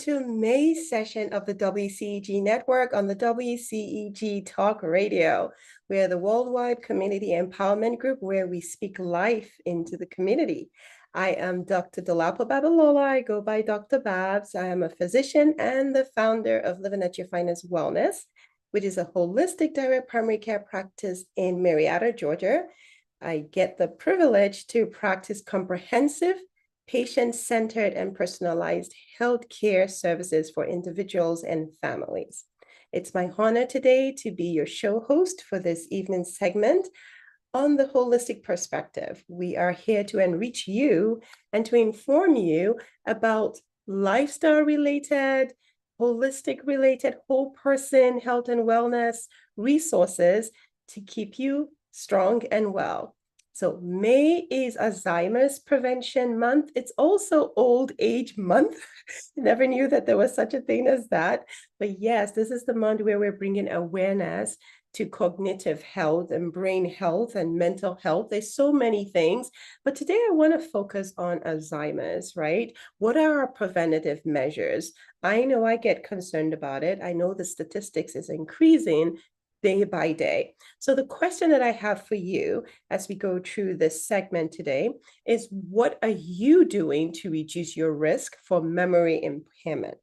to May's session of the WCEG Network on the WCEG Talk Radio. We are the worldwide community empowerment group where we speak life into the community. I am Dr. Dolapo Babalola. I go by Dr. Babs. I am a physician and the founder of Living at Your Finest Wellness, which is a holistic direct primary care practice in Marietta, Georgia. I get the privilege to practice comprehensive, patient-centered, and personalized healthcare services for individuals and families. It's my honor today to be your show host for this evening's segment on the holistic perspective. We are here to enrich you and to inform you about lifestyle-related, holistic-related, whole person health and wellness resources to keep you strong and well. So May is Alzheimer's Prevention Month. It's also Old Age Month. Never knew that there was such a thing as that. But yes, this is the month where we're bringing awareness to cognitive health and brain health and mental health. There's so many things, but today I want to focus on Alzheimer's, right? What are our preventative measures? I know I get concerned about it. I know the statistics is increasing day by day. So the question that I have for you as we go through this segment today is, what are you doing to reduce your risk for memory impairment?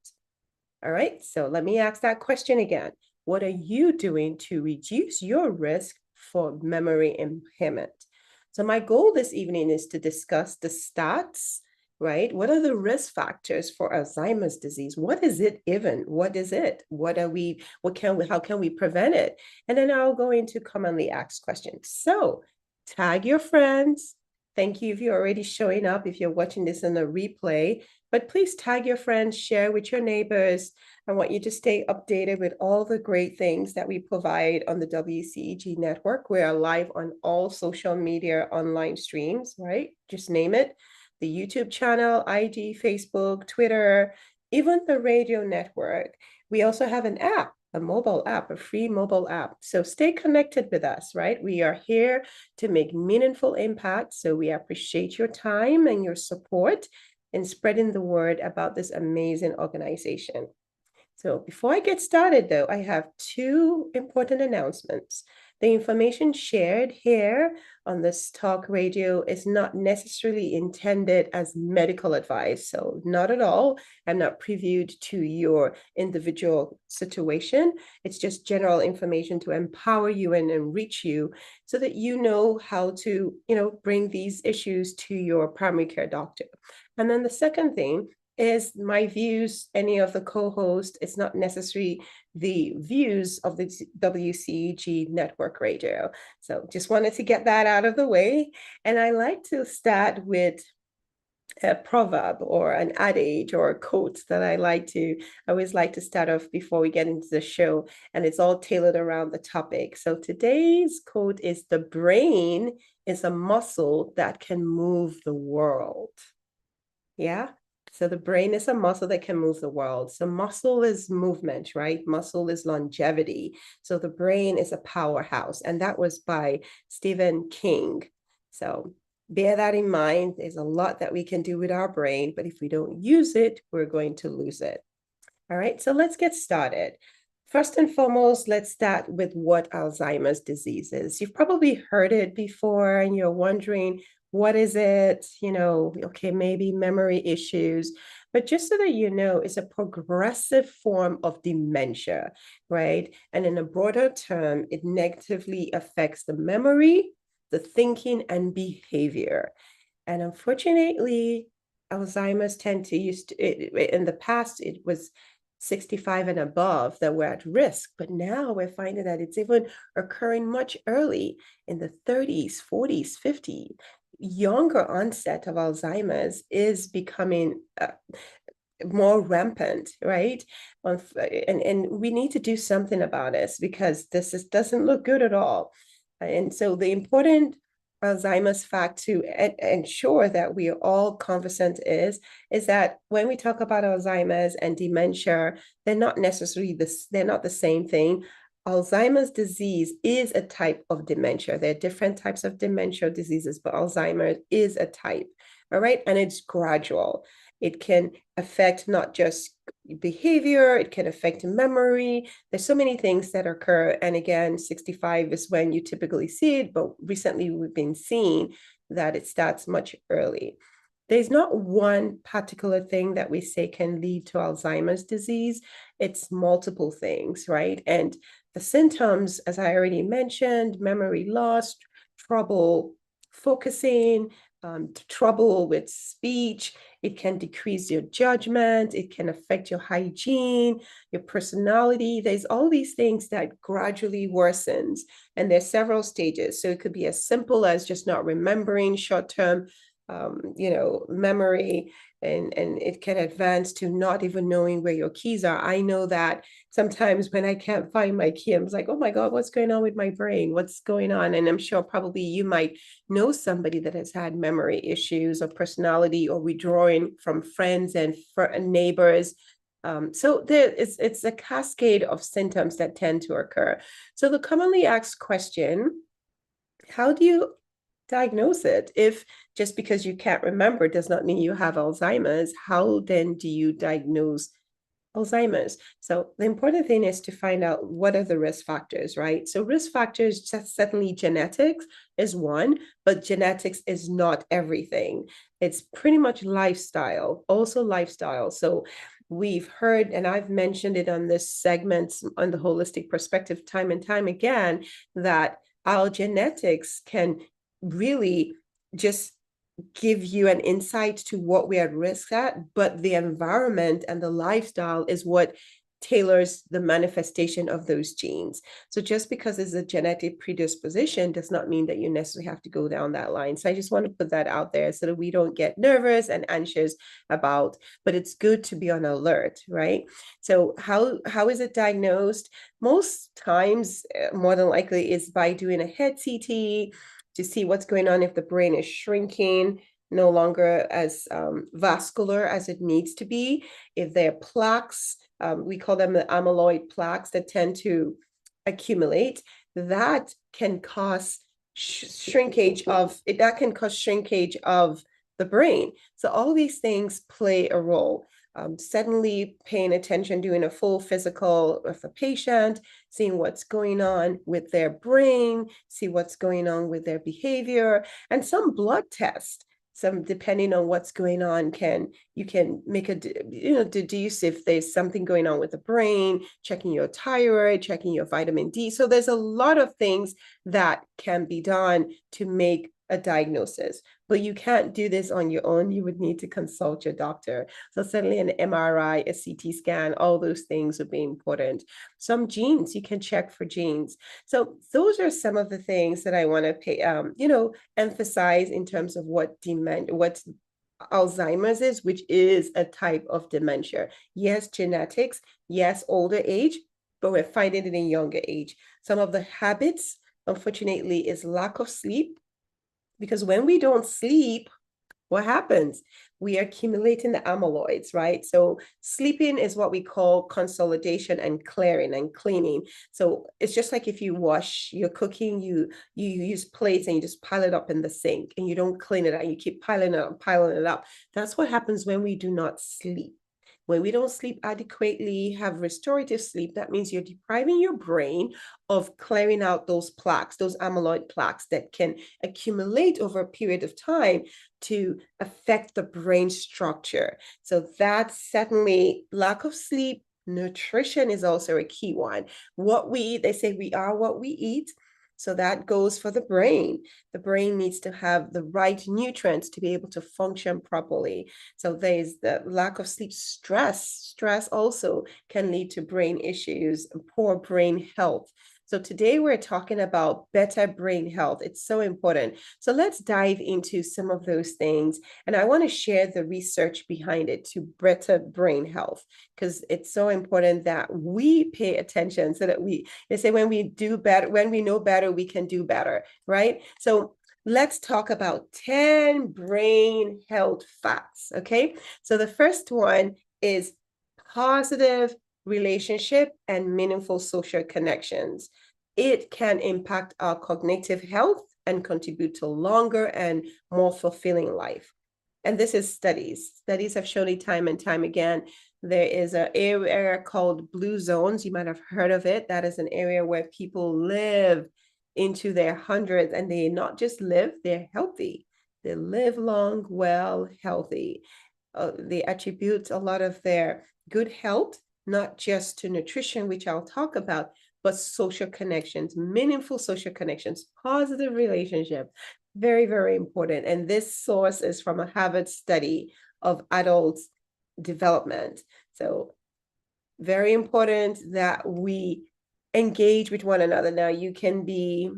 All right, so let me ask that question again. What are you doing to reduce your risk for memory impairment? So my goal this evening is to discuss the stats, right? What are the risk factors for Alzheimer's disease? What is it even? What is it? How can we prevent it? And then I'll go into commonly asked questions. So tag your friends. Thank you if you're already showing up, if you're watching this in a replay, but please tag your friends, share with your neighbors. I want you to stay updated with all the great things that we provide on the WCEG network. We are live on all social media online streams, right? Just name it. The YouTube channel, IG, Facebook, Twitter, even the radio network. We also have an app, a mobile app, a free mobile app. So stay connected with us, right? We are here to make meaningful impact. So we appreciate your time and your support in spreading the word about this amazing organization. So before I get started, though, I have two important announcements. The information shared here on this talk radio is not necessarily intended as medical advice. So not at all. I'm not previewed to your individual situation. It's just general information to empower you and enrich you so that you know how to, bring these issues to your primary care doctor. And then the second thing is my views, any of the co-hosts, it's not necessarily the views of the WCEG Network Radio. So just wanted to get that out of the way. And I like to start with a proverb or an adage or a quote that I always like to start off before we get into the show, and it's all tailored around the topic. So today's quote is, "The brain is a muscle that can move the world." Yeah. So the brain is a muscle that can move the world. So muscle is movement, right? Muscle is longevity. So the brain is a powerhouse. And that was by Stephen King. So bear that in mind. There's a lot that we can do with our brain, but if we don't use it, we're going to lose it. All right, so let's get started. First and foremost, let's start with what Alzheimer's disease is. You've probably heard it before and you're wondering, what is it? Okay, maybe memory issues, but just so that you know, it's a progressive form of dementia, right? And in a broader term, it negatively affects the memory, the thinking, and behavior. And unfortunately, Alzheimer's in the past, it was 65 and above that were at risk, but now we're finding that it's even occurring much early in the 30s, 40s, 50s. Younger onset of Alzheimer's is becoming more rampant, right? And we need to do something about this because doesn't look good at all. And so the important Alzheimer's fact to ensure that we are all conversant is that when we talk about Alzheimer's and dementia, they're not the same thing. Alzheimer's disease is a type of dementia. There are different types of dementia diseases, but Alzheimer's is a type, all right? And it's gradual. It can affect not just behavior, it can affect memory. There's so many things that occur. And again, 65 is when you typically see it, but recently we've been seeing that it starts much early. There's not one particular thing that we say can lead to Alzheimer's disease. It's multiple things, right? And the symptoms, as I already mentioned, memory loss, trouble focusing, trouble with speech. It can decrease your judgment. It can affect your hygiene, your personality. There's all these things that gradually worsens, and there's several stages. So it could be as simple as just not remembering short-term memory, and it can advance to not even knowing where your keys are. I know that sometimes when I can't find my key, I'm like, oh my God, what's going on with my brain? What's going on? And I'm sure probably you might know somebody that has had memory issues or personality or withdrawing from friends and neighbors. So it's a cascade of symptoms that tend to occur. So the commonly asked question, how do you diagnose it? If just because you can't remember does not mean you have Alzheimer's, how then do you diagnose Alzheimer's? So the important thing is to find out what are the risk factors, right? So risk factors, just certainly genetics is one, but genetics is not everything. It's pretty much lifestyle, also lifestyle. So we've heard, and I've mentioned it on this segment on the holistic perspective time and time again, that our genetics can really just give you an insight to what we're at risk at, but the environment and the lifestyle is what tailors the manifestation of those genes. So just because it's a genetic predisposition does not mean that you necessarily have to go down that line. So I just want to put that out there so that we don't get nervous and anxious about, but it's good to be on alert, right? So how is it diagnosed? Most times, more than likely, is by doing a head CT to see what's going on, if the brain is shrinking, no longer as vascular as it needs to be. If there are plaques, we call them the amyloid plaques that tend to accumulate, that can cause shrinkage of the brain. So all these things play a role. Suddenly paying attention, doing a full physical of the patient, seeing what's going on with their brain, see what's going on with their behavior, and some blood tests. Some, depending on what's going on, you can make a deduce if there's something going on with the brain, checking your thyroid, checking your vitamin D. So there's a lot of things that can be done to make a diagnosis, but you can't do this on your own. You would need to consult your doctor. So certainly an MRI, a CT scan, all those things would be important. Some genes, you can check for genes. So those are some of the things that I want to emphasize in terms of what Alzheimer's is, which is a type of dementia. Yes, genetics, yes, older age, but we're finding it in younger age. Some of the habits, unfortunately, is lack of sleep, because when we don't sleep, what happens? We are accumulating the amyloids, right? So sleeping is what we call consolidation and clearing and cleaning. So it's just like if you wash, you're cooking, you use plates and you just pile it up in the sink and you don't clean it out. You keep piling it up. That's what happens when we do not sleep. When we don't sleep adequately, have restorative sleep, that means you're depriving your brain of clearing out those plaques, those amyloid plaques that can accumulate over a period of time to affect the brain structure. So that's certainly lack of sleep. Nutrition is also a key one. What we eat, they say we are what we eat. So that goes for the brain. The brain needs to have the right nutrients to be able to function properly. So there's the lack of sleep. Stress also can lead to brain issues, poor brain health. So today we're talking about better brain health. It's so important. So let's dive into some of those things. And I want to share the research behind it to better brain health, because it's so important that we pay attention so that they say when we do better, when we know better, we can do better, right? So let's talk about 10 brain health facts, okay? So the first one is positive relationship and meaningful social connections. It can impact our cognitive health and contribute to longer and more fulfilling life. and this is studies. Studies have shown it time and time again. There is an area called blue zones. You might have heard of it. That is an area where people live into their hundreds, and they not just live, they're healthy. They live long, well, healthy. They attribute a lot of their good health, not just to nutrition, which I'll talk about, but social connections, meaningful social connections, positive relationships. Very, very important. And this source is from a Harvard study of adults' development. So very important that we engage with one another. Now, you can be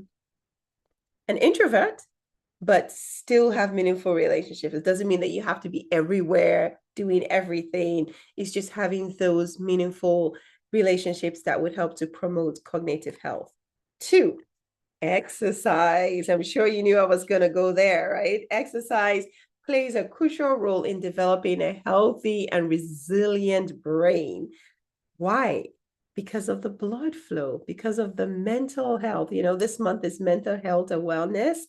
an introvert, but still have meaningful relationships. It doesn't mean that you have to be everywhere doing everything. It's just having those meaningful relationships that would help to promote cognitive health. 2, exercise. I'm sure you knew I was going to go there, right? Exercise plays a crucial role in developing a healthy and resilient brain. Why? Because of the blood flow, because of the mental health. This month is mental health awareness.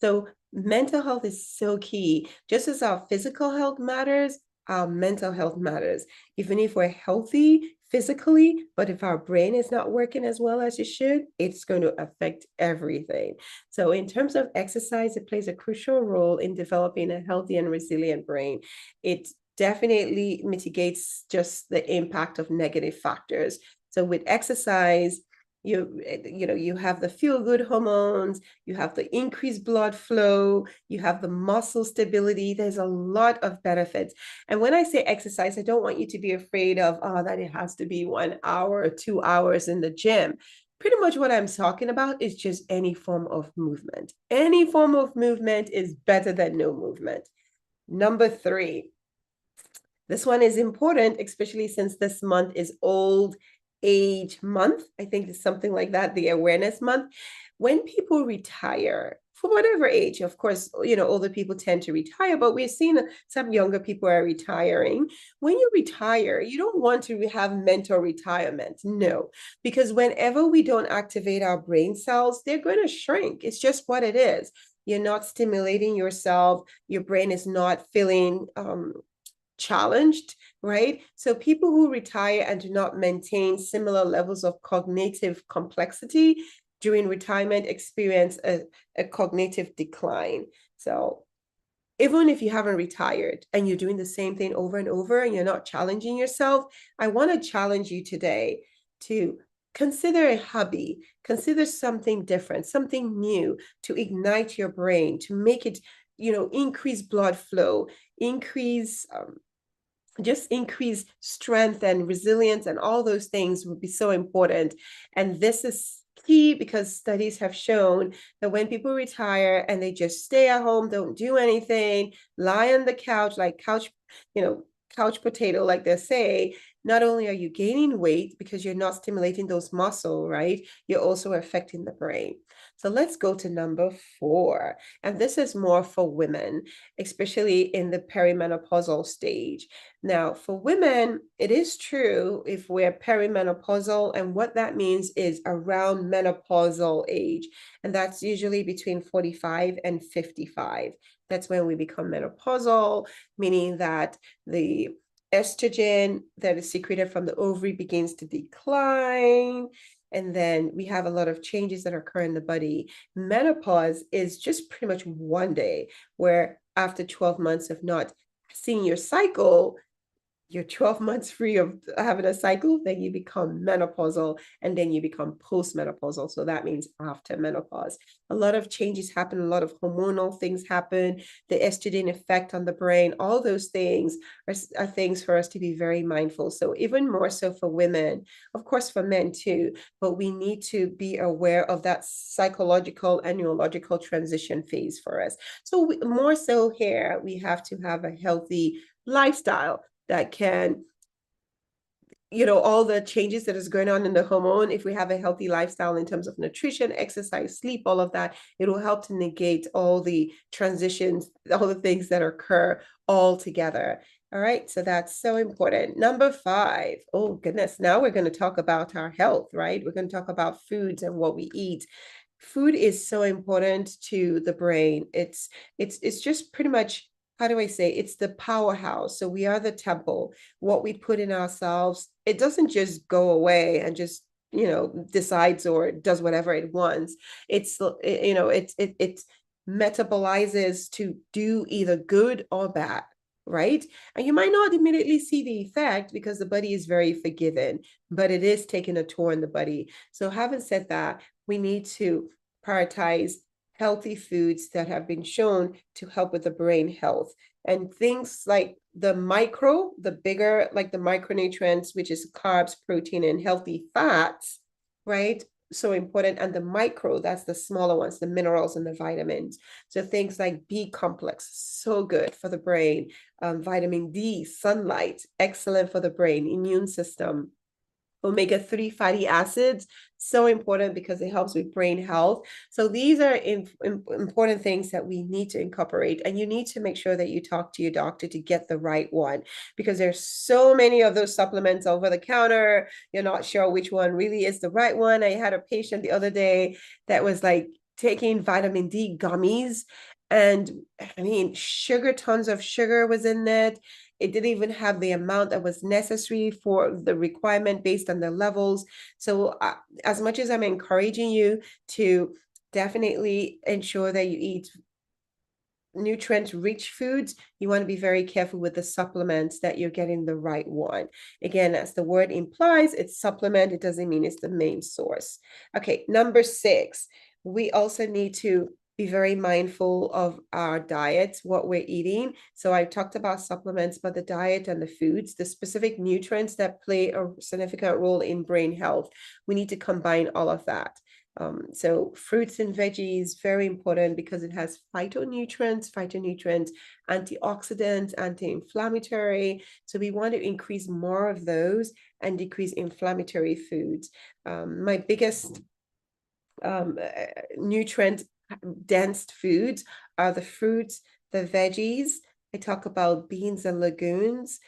So mental health is so key. Just as our physical health matters, our mental health matters. Even if we're healthy physically, but if our brain is not working as well as it should, it's going to affect everything. So in terms of exercise, it plays a crucial role in developing a healthy and resilient brain. It definitely mitigates just the impact of negative factors. So with exercise, you have the feel-good hormones, you have the increased blood flow, you have the muscle stability. There's a lot of benefits. And when I say exercise, I don't want you to be afraid of, that it has to be 1 hour or 2 hours in the gym. Pretty much what I'm talking about is just any form of movement. Any form of movement is better than no movement. Number 3, this one is important, especially since this month is Old Age Month. I think it's something like that, the awareness month. When people retire, for whatever age, of course, older people tend to retire, but we've seen some younger people are retiring. When you retire, you don't want to have mental retirement. No, because whenever we don't activate our brain cells, they're going to shrink. It's just what it is. You're not stimulating yourself. Your brain is not feeling challenged, right? So people who retire and do not maintain similar levels of cognitive complexity during retirement experience a cognitive decline. So even if you haven't retired and you're doing the same thing over and over and you're not challenging yourself, I want to challenge you today to consider a hobby, consider something different, something new to ignite your brain, to make it, increase blood flow, increase strength and resilience, and all those things would be so important. And this is key because studies have shown that when people retire and they just stay at home, don't do anything, lie on the couch, like couch potato, like they say, not only are you gaining weight because you're not stimulating those muscles, right? You're also affecting the brain. So let's go to number 4. And this is more for women, especially in the perimenopausal stage. Now, for women, it is true if we're perimenopausal, and what that means is around menopausal age. And that's usually between 45 and 55. That's when we become menopausal, meaning that the estrogen that is secreted from the ovary begins to decline. And then we have a lot of changes that occur in the body. Menopause is just pretty much one day where after 12 months of not seeing your cycle, you're 12 months free of having a cycle, then you become menopausal, and then you become postmenopausal. So that means after menopause. A lot of changes happen, a lot of hormonal things happen, the estrogen effect on the brain, all those things are things for us to be very mindful. So even more so for women, of course for men too, but we need to be aware of that psychological and neurological transition phase for us. So more so here, we have to have a healthy lifestyle that can, all the changes that is going on in the hormone. If we have a healthy lifestyle in terms of nutrition, exercise, sleep, all of that, it will help to negate all the transitions, all the things that occur all together. All right, so that's so important. Number 5, oh goodness, now we're going to talk about our health, right? We're going to talk about foods and what we eat. Food is so important to the brain. It's just pretty much how do I say, it's the powerhouse. So we are the temple. What we put in ourselves, it doesn't just go away and just, decides or does whatever it wants. It's, it metabolizes to do either good or bad, right? And you might not immediately see the effect because the body is very forgiving, but it is taking a toll on the body. So having said that, we need to prioritize healthy foods that have been shown to help with the brain health. And things like the bigger, like the micronutrients, which is carbs, protein, and healthy fats, right? So important. And the micro, that's the smaller ones, the minerals and the vitamins. So things like B complex, so good for the brain. Vitamin D, sunlight, excellent for the brain, immune system. Omega-3 fatty acids, so important because it helps with brain health. So these are important things that we need to incorporate, and you need to make sure that you talk to your doctor to get the right one, because there's so many of those supplements over the counter. You're not sure which one really is the right one. I had a patient the other day that was like taking vitamin D gummies, and I mean, tons of sugar was in it. It didn't even have the amount that was necessary for the requirement based on the levels. So as much as I'm encouraging you to definitely ensure that you eat nutrient-rich foods, you want to be very careful with the supplements that you're getting the right one. Again, as the word implies, it's supplement. It doesn't mean it's the main source. Okay, number 6, we also need to be very mindful of our diet, what we're eating. So I talked about supplements, but the diet and the foods, the specific nutrients that play a significant role in brain health, we need to combine all of that. So fruits and veggies, very important because it has phytonutrients, antioxidants, anti-inflammatory. So we want to increase more of those and decrease inflammatory foods. My biggest nutrient dense foods are the fruits, the veggies. I talk about beans and legumes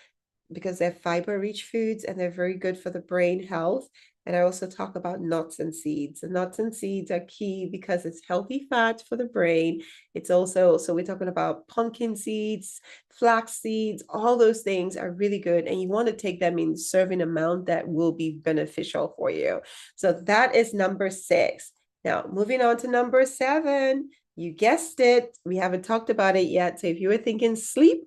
because they're fiber-rich foods and they're very good for the brain health. And I also talk about nuts and seeds. The nuts and seeds are key because it's healthy fat for the brain. It's also, so we're talking about pumpkin seeds, flax seeds, all those things are really good. And you want to take them in serving amount that will be beneficial for you. So that is number 6. Now, moving on to number 7, you guessed it. We haven't talked about it yet. So if you were thinking sleep,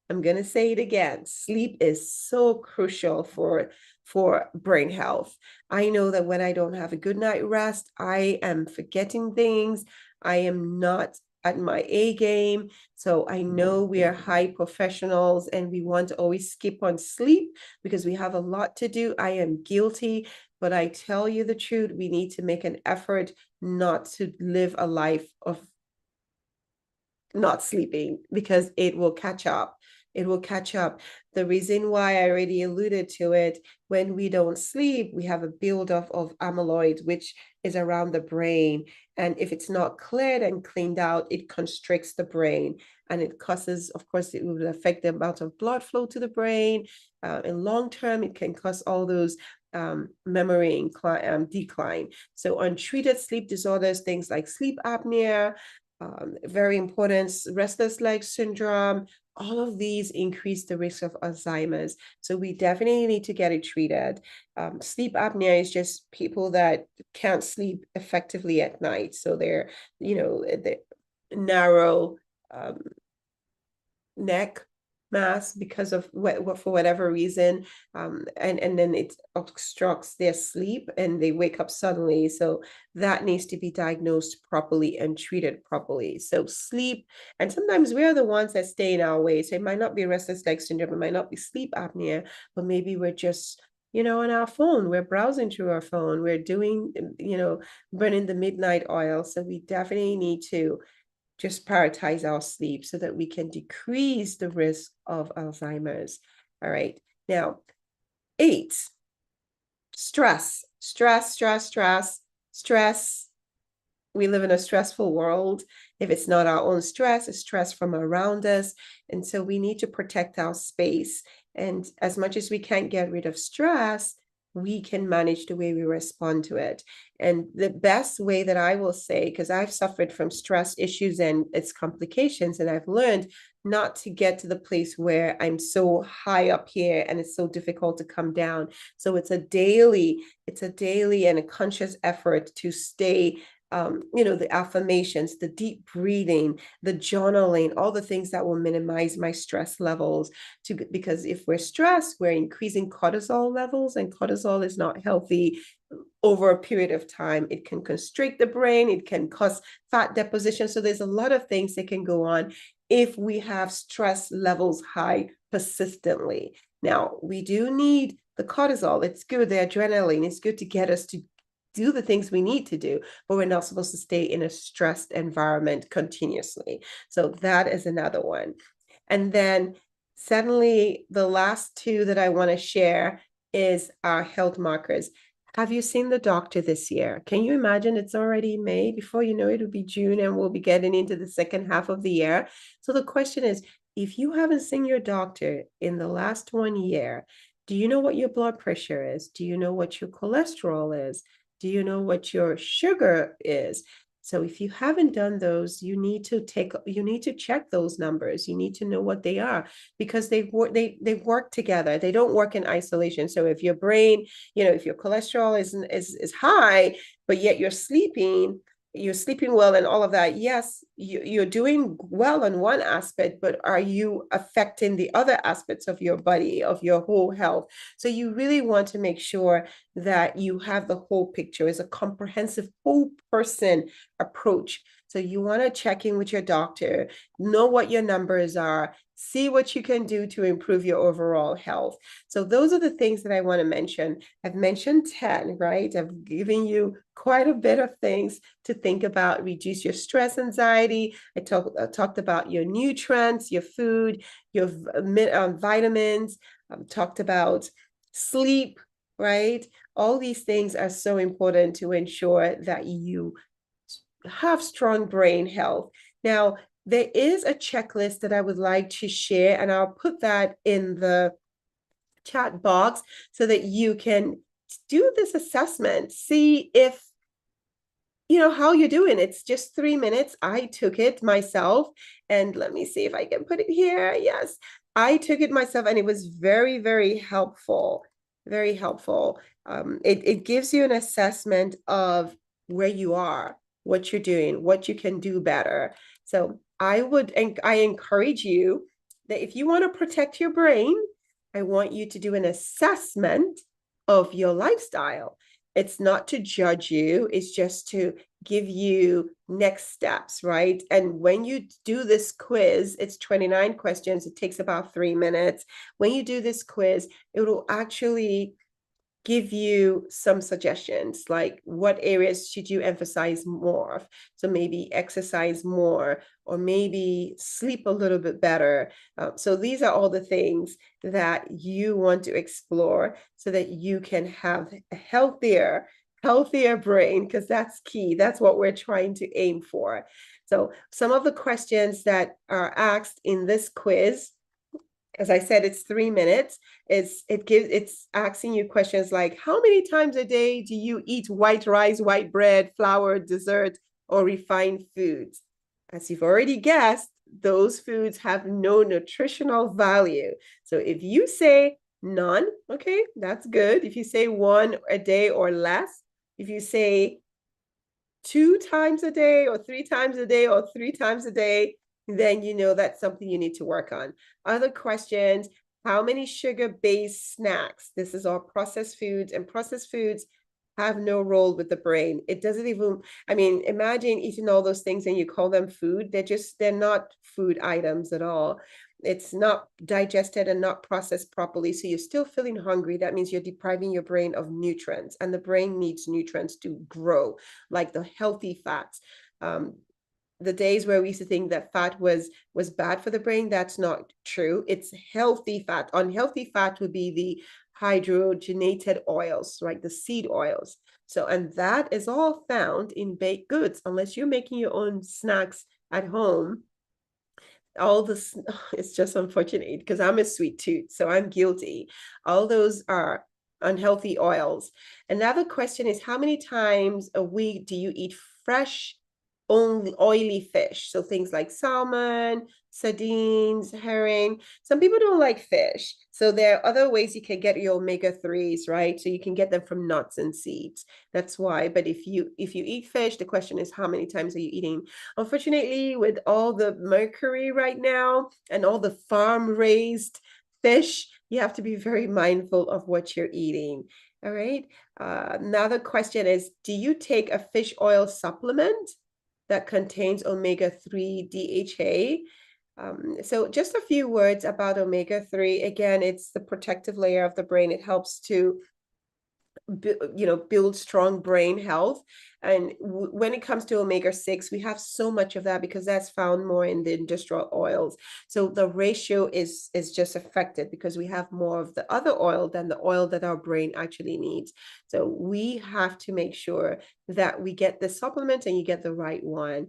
I'm going to say it again. Sleep is so crucial for brain health. I know that when I don't have a good night rest, I am forgetting things. I am not at my A game. So I know we are high professionals and we want to always skip on sleep because we have a lot to do. I am guilty, but I tell you the truth, we need to make an effort not to live a life of not sleeping because it will catch up. It will catch up. The reason why I already alluded to it, when we don't sleep, we have a buildup of amyloid, which is around the brain. And if it's not cleared and cleaned out, it constricts the brain. And it causes, of course, it will affect the amount of blood flow to the brain. In long term, it can cause all those memory decline. So untreated sleep disorders, things like sleep apnea, very important, restless leg syndrome, all of these increase the risk of Alzheimer's. So we definitely need to get it treated. Sleep apnea is just people that can't sleep effectively at night. So they're, the narrow neck mass because of for whatever reason, and then it obstructs their sleep and they wake up suddenly. So that needs to be diagnosed properly and treated properly. So sleep, and sometimes we're the ones that stay in our way. So it might not be restless leg syndrome, it might not be sleep apnea, but maybe we're just on our phone, we're browsing through our phone, we're doing, burning the midnight oil. So we definitely need to just prioritize our sleep so that we can decrease the risk of Alzheimer's. All right. Now, 8, stress. We live in a stressful world. If it's not our own stress, it's stress from around us. And so we need to protect our space. And as much as we can't get rid of stress, we can manage the way we respond to it. And the best way that I will say, because I've suffered from stress issues and its complications, and I've learned not to get to the place where I'm so high up here and it's so difficult to come down. So it's a daily and a conscious effort to stay the affirmations, the deep breathing, the journaling, all the things that will minimize my stress levels. Because if we're stressed, we're increasing cortisol levels, and cortisol is not healthy over a period of time. It can constrict the brain, it can cause fat deposition. So there's a lot of things that can go on if we have stress levels high persistently. Now, we do need the cortisol. It's good, the adrenaline. It's good to get us to do the things we need to do, but we're not supposed to stay in a stressed environment continuously. So that is another one. And then suddenly the last two that I want to share is our health markers. Have you seen the doctor this year? Can you imagine it's already May? Before you know it, it'll be June, and we'll be getting into the second half of the year. So the question is, if you haven't seen your doctor in the last 1 year, do you know what your blood pressure is? Do you know what your cholesterol is? Do you know what your sugar is? So if you haven't done those, you need to check those numbers. You need to know what they are, because they work together. They don't work in isolation. So if your brain, if your cholesterol is high, but yet you're sleeping well and all of that, yes, you're doing well on one aspect, but are you affecting the other aspects of your body, of your whole health? So you really want to make sure that you have the whole picture. As a comprehensive whole person approach. So you want to check in with your doctor, know what your numbers are, see what you can do to improve your overall health. So those are the things that I want to mention. I've mentioned 10, right? I've given you quite a bit of things to think about. Reduce your stress, anxiety. I talked about your nutrients, your food, your vitamins. Talked about sleep, right? All these things are so important to ensure that you have strong brain health. Now, there is a checklist that I would like to share, and I'll put that in the chat box so that you can do this assessment, see if how you're doing. It's just 3 minutes. I took it myself, and let me see if I can put it here. Yes, I took it myself, and it was very, very helpful. Very helpful. It gives you an assessment of where you are, what you're doing, what you can do better. So I encourage you that if you want to protect your brain, I want you to do an assessment of your lifestyle. It's not to judge you, it's just to give you next steps, right? And when you do this quiz, it's 29 questions, it takes about 3 minutes. When you do this quiz, it will actually give you some suggestions, like what areas should you emphasize more of. So maybe exercise more, or maybe sleep a little bit better. So these are all the things that you want to explore so that you can have a healthier brain, because that's key. That's what we're trying to aim for. So some of the questions that are asked in this quiz, as I said, it's 3 minutes. It's asking you questions like, how many times a day do you eat white rice, white bread, flour, dessert, or refined foods? As you've already guessed, those foods have no nutritional value. So if you say none, okay, that's good. If you say 1 a day or less, if you say 2 times a day or 3 times a day or 3 times a day, then that's something you need to work on. Other questions: how many sugar-based snacks? This is all processed foods, and processed foods have no role with the brain. It doesn't even, imagine eating all those things and you call them food. They're not food items at all. It's not digested and not processed properly. So you're still feeling hungry. That means you're depriving your brain of nutrients, and the brain needs nutrients to grow, like the healthy fats. The days where we used to think that fat was bad for the brain, that's not true. It's healthy fat. Unhealthy fat would be the hydrogenated oils, right? The seed oils. So, and that is all found in baked goods, unless you're making your own snacks at home. All this, it's just unfortunate because I'm a sweet tooth, so I'm guilty. All those are unhealthy oils. Another question is, how many times a week do you eat fresh, only oily fish? So things like salmon, sardines, herring. Some people don't like fish. So there are other ways you can get your omega-3s, right? So you can get them from nuts and seeds. That's why. But if you eat fish, the question is, how many times are you eating? Unfortunately, with all the mercury right now and all the farm-raised fish, you have to be very mindful of what you're eating. All right. Another question is, do you take a fish oil supplement that contains omega-3 DHA? So just a few words about omega-3. Again, it's the protective layer of the brain. It helps to build strong brain health. And when it comes to omega-6, we have so much of that because that's found more in the industrial oils. So the ratio is just affected because we have more of the other oil than the oil that our brain actually needs. So we have to make sure that we get the supplement and you get the right one.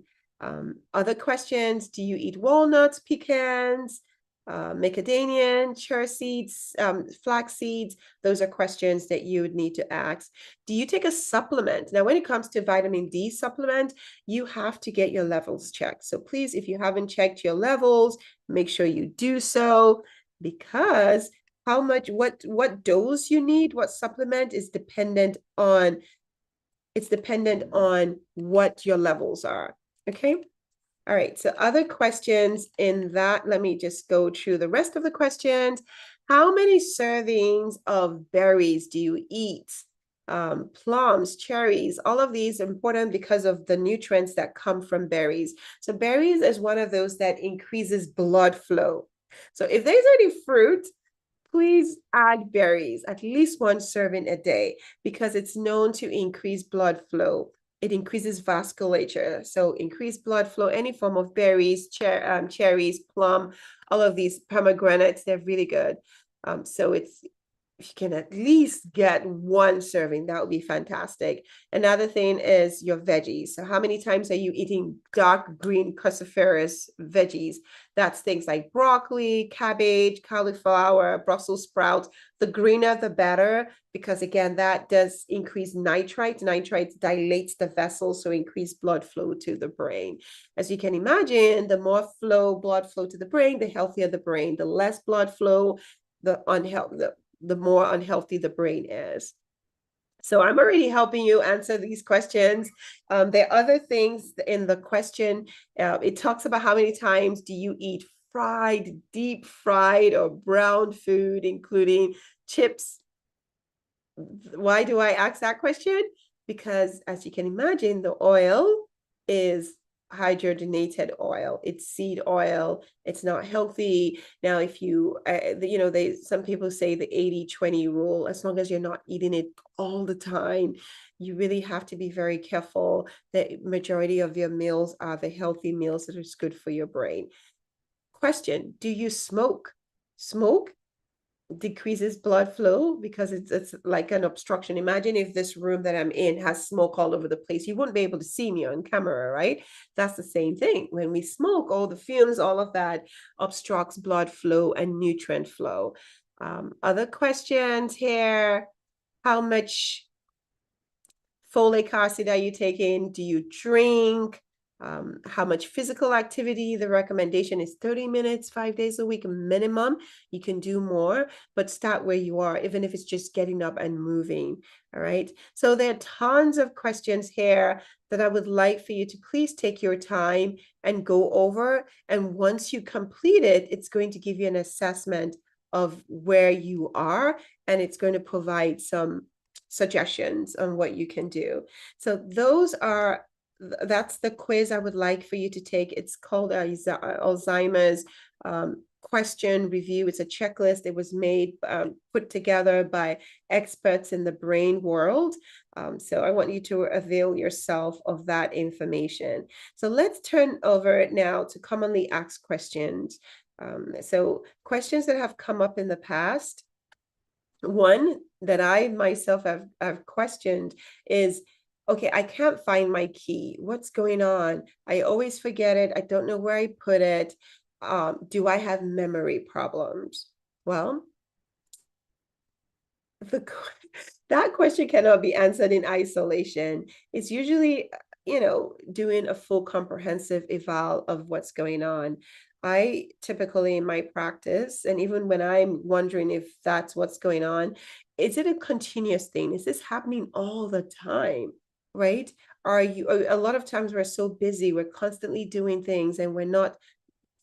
Other questions: do you eat walnuts, pecans, macadamia, chia seeds, flax seeds? Those are questions that you would need to ask. Do you take a supplement? Now, when it comes to vitamin D supplement, you have to get your levels checked. So please, if you haven't checked your levels, make sure you do so, because how much, what dose you need, what supplement is dependent on, it's dependent on what your levels are. Okay. All right, so other questions in that, let me just go through the rest of the questions. How many servings of berries do you eat? Plums, cherries, all of these are important because of the nutrients that come from berries. So berries is one of those that increases blood flow. So if there's any fruit, please add berries, at least one serving a day, because it's known to increase blood flow. It increases vasculature. So increased blood flow, any form of berries, cherries, plum, all of these pomegranates, they're really good. So it's, if you can at least get one serving, that would be fantastic. Another thing is your veggies. So how many times are you eating dark green cruciferous veggies? That's things like broccoli, cabbage, cauliflower, Brussels sprouts. The greener, the better, because again, that does increase nitrites. Nitrites dilates the vessels, so increase blood flow to the brain. As you can imagine, the more blood flow to the brain, the healthier the brain. The less blood flow, the more unhealthy the brain is. So I'm already helping you answer these questions. There are other things in the question. It talks about how many times do you eat fried, deep fried, or brown food, including chips. Why do I ask that question? Because as you can imagine, the oil is hydrogenated oil. It's seed oil. It's not healthy. Now, if you, some people say the 80-20 rule, as long as you're not eating it all the time, you really have to be very careful. The majority of your meals are the healthy meals that are good for your brain. Question: do you smoke? Smoke decreases blood flow because it's like an obstruction. Imagine if this room that I'm in has smoke all over the place. You wouldn't be able to see me on camera, right? That's the same thing. When we smoke, all the fumes, all of that obstructs blood flow and nutrient flow. Other questions here: how much folic acid are you taking? Do you drink? How much physical activity? The recommendation is 30 minutes, 5 days a week minimum. You can do more, but start where you are, even if it's just getting up and moving. All right. So there are tons of questions here that I would like for you to please take your time and go over. And once you complete it, it's going to give you an assessment of where you are, and it's going to provide some suggestions on what you can do. So that's the quiz I would like for you to take. It's called Alzheimer's question review. It's a checklist. It was made, put together by experts in the brain world. So I want you to avail yourself of that information. So let's turn over now to commonly asked questions. So questions that have come up in the past. One that I myself have questioned is, okay, I can't find my key. What's going on? I always forget it. I don't know where I put it. Do I have memory problems? Well, the that question cannot be answered in isolation. It's usually, doing a full comprehensive eval of what's going on. I typically in my practice, and even when I'm wondering if that's what's going on, is it a continuous thing? Is this happening all the time? Right? Are you a lot of times we're so busy, we're constantly doing things and we're not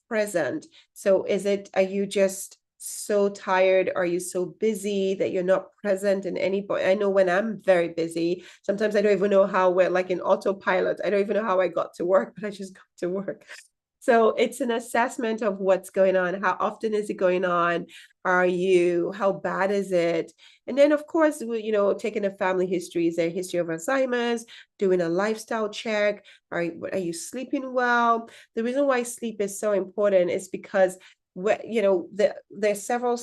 present. So are you just so tired? Are you so busy that you're not present in any point? I know when I'm very busy, sometimes I don't even know how we're like in autopilot. I don't even know how I got to work, but I just got to work. So it's an assessment of what's going on. How often is it going on? How bad is it? And then, of course, taking a family history. Is there a history of Alzheimer's? Doing a lifestyle check. Are you sleeping well? The reason why sleep is so important is because, there's several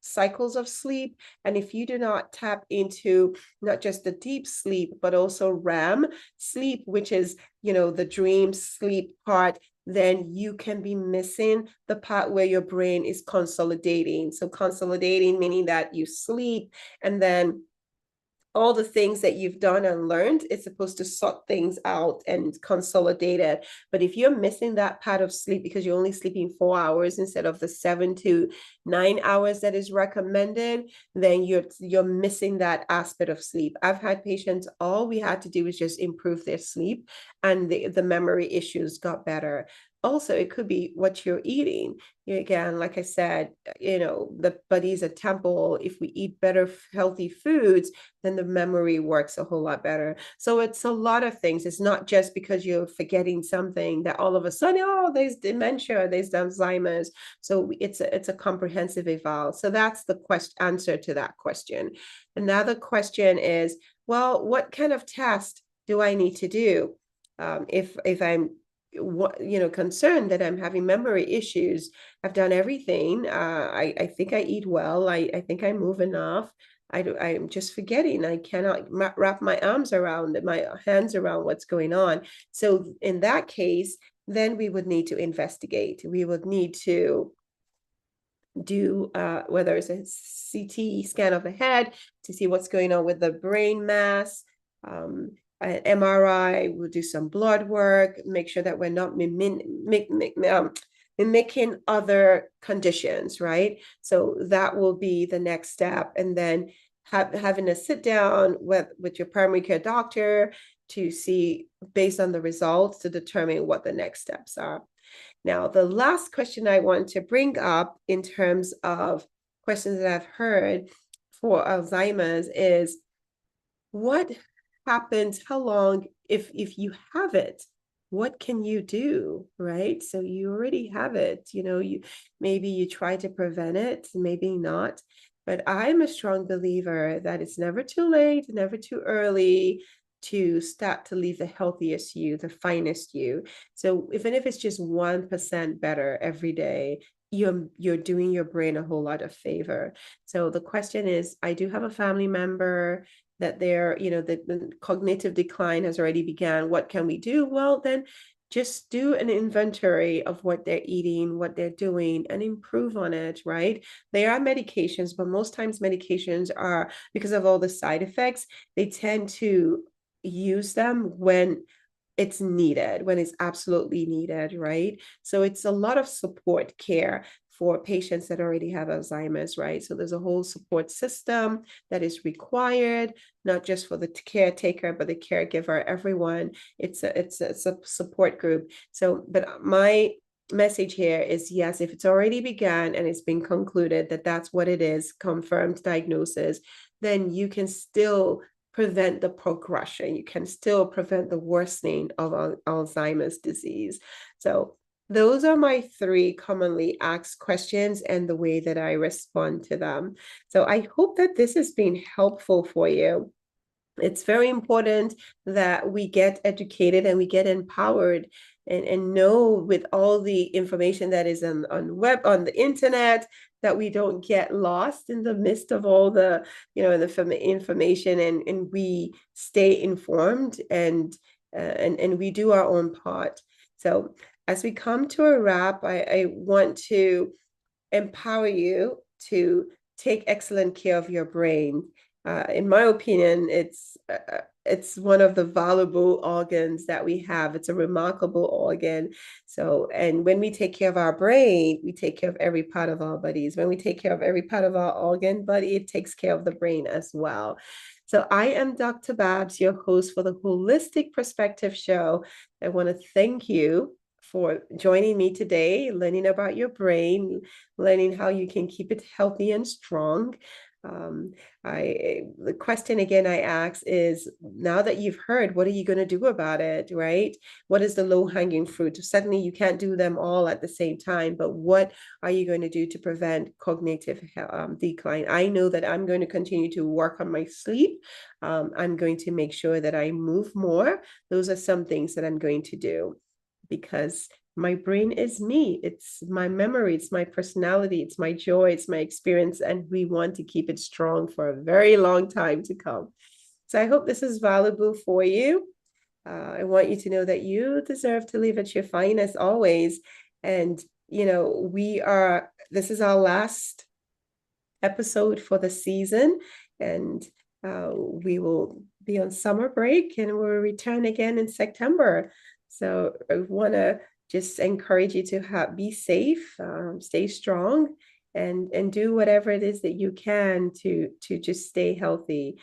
cycles of sleep. And if you do not tap into not just the deep sleep, but also REM sleep, which is, the dream sleep part, then you can be missing the part where your brain is consolidating. So consolidating, meaning that you sleep and then all the things that you've done and learned, it's supposed to sort things out and consolidate it. But if you're missing that part of sleep because you're only sleeping 4 hours instead of the 7 to 9 hours that is recommended, then you're missing that aspect of sleep. I've had patients, all we had to do was just improve their sleep and the memory issues got better. Also, it could be what you're eating. Again, like I said, the body's a temple. If we eat better, healthy foods, then the memory works a whole lot better. So it's a lot of things. It's not just because you're forgetting something that all of a sudden, oh, there's dementia, there's Alzheimer's. So it's a comprehensive eval. So that's the answer to that question. Another question is, well, what kind of test do I need to do? If I'm concerned that I'm having memory issues. I've done everything. I think I eat well. I think I move enough. I'm just forgetting. I cannot wrap my arms around my hands around what's going on. So in that case, then we would need to investigate. We would need to do whether it's a CT scan of the head to see what's going on with the brain mass, an MRI, we'll do some blood work, make sure that we're not mimicking other conditions, right? So that will be the next step. And then having a sit down with your primary care doctor to see, based on the results, to determine what the next steps are. Now, the last question I want to bring up in terms of questions that I've heard for Alzheimer's is, what happens? How long, if you have it, what can you do, right? So you already have it, maybe you try to prevent it, maybe not. But I'm a strong believer that it's never too late, never too early to start to leave the healthiest you, the finest you. So even if it's just 1% better every day, you're doing your brain a whole lot of favor. So the question is, I do have a family member that the cognitive decline has already began. What can we do? Well, then just do an inventory of what they're eating, what they're doing, and improve on it, right? There are medications, but most times medications are, because of all the side effects, they tend to use them when it's needed, when it's absolutely needed, right? So it's a lot of support care for patients that already have Alzheimer's, right? So there's a whole support system that is required, not just for the caretaker, but the caregiver, everyone. It's a support group. So, but my message here is, yes, if it's already begun and it's been concluded that that's what it is, confirmed diagnosis, then you can still prevent the progression. You can still prevent the worsening of Alzheimer's disease. So those are my 3 commonly asked questions and the way that I respond to them. So I hope that this has been helpful for you. It's very important that we get educated and we get empowered and know, with all the information that is on the internet, that we don't get lost in the midst of all the the information, and we stay informed and we do our own part. So as we come to a wrap, I want to empower you to take excellent care of your brain. In my opinion, it's one of the valuable organs that we have. It's a remarkable organ. So, and when we take care of our brain, we take care of every part of our bodies. When we take care of every part of our organ body, it takes care of the brain as well. So I am Dr. Babs, your host for the Holistic Perspective Show. I want to thank you for joining me today, learning about your brain, learning how you can keep it healthy and strong. The question again I ask is, now that you've heard, what are you going to do about it, right? What is the low-hanging fruit? Certainly you can't do them all at the same time, but what are you going to do to prevent cognitive decline? I know that I'm going to continue to work on my sleep. I'm going to make sure that I move more. Those are some things that I'm going to do, because my brain is me. It's my memory, it's my personality, it's my joy, it's my experience, and we want to keep it strong for a very long time to come. So I hope this is valuable for you. I want you to know that you deserve to live at your finest always. And, this is our last episode for the season, and we will be on summer break and we'll return again in September. So I want to just encourage you to be safe, stay strong, and do whatever it is that you can to just stay healthy.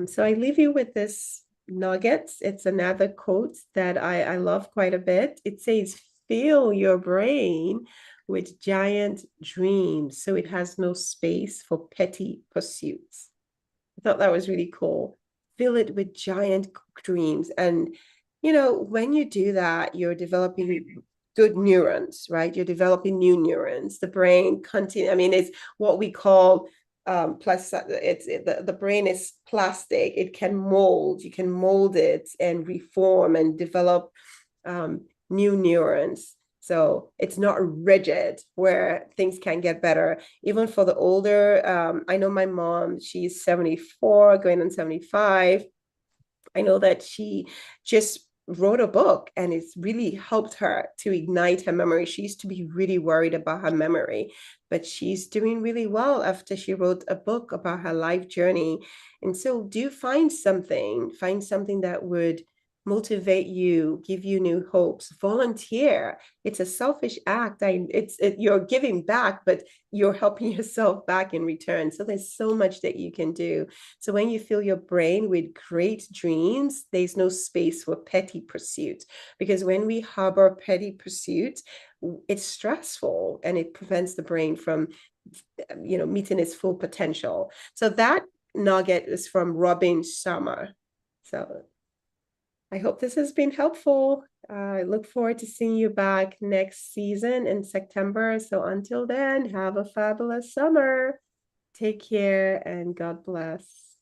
So I leave you with this nugget. It's another quote that I love quite a bit. It says, "Fill your brain with giant dreams, so it has no space for petty pursuits." I thought that was really cool. Fill it with giant dreams. And, when you do that, you're developing good neurons, right? You're developing new neurons. The brain continue. I mean, it's what we call plus the brain is plastic. It can mold. You can mold it and reform and develop new neurons. So it's not rigid where things can get better. Even for the older, I know my mom, she's 74, going on 75. I know that she just wrote a book and it's really helped her to ignite her memory. She used to be really worried about her memory, but she's doing really well after she wrote a book about her life journey. And so do find something that would motivate you, give you new hopes. Volunteer. It's a selfish act. You're giving back, but you're helping yourself back in return. So there's so much that you can do. So when you fill your brain with great dreams, there's no space for petty pursuits. Because when we harbor petty pursuits, it's stressful and it prevents the brain from, meeting its full potential. So that nugget is from Robin Sharma. So I hope this has been helpful. I look forward to seeing you back next season in September. So until then, have a fabulous summer. Take care and God bless.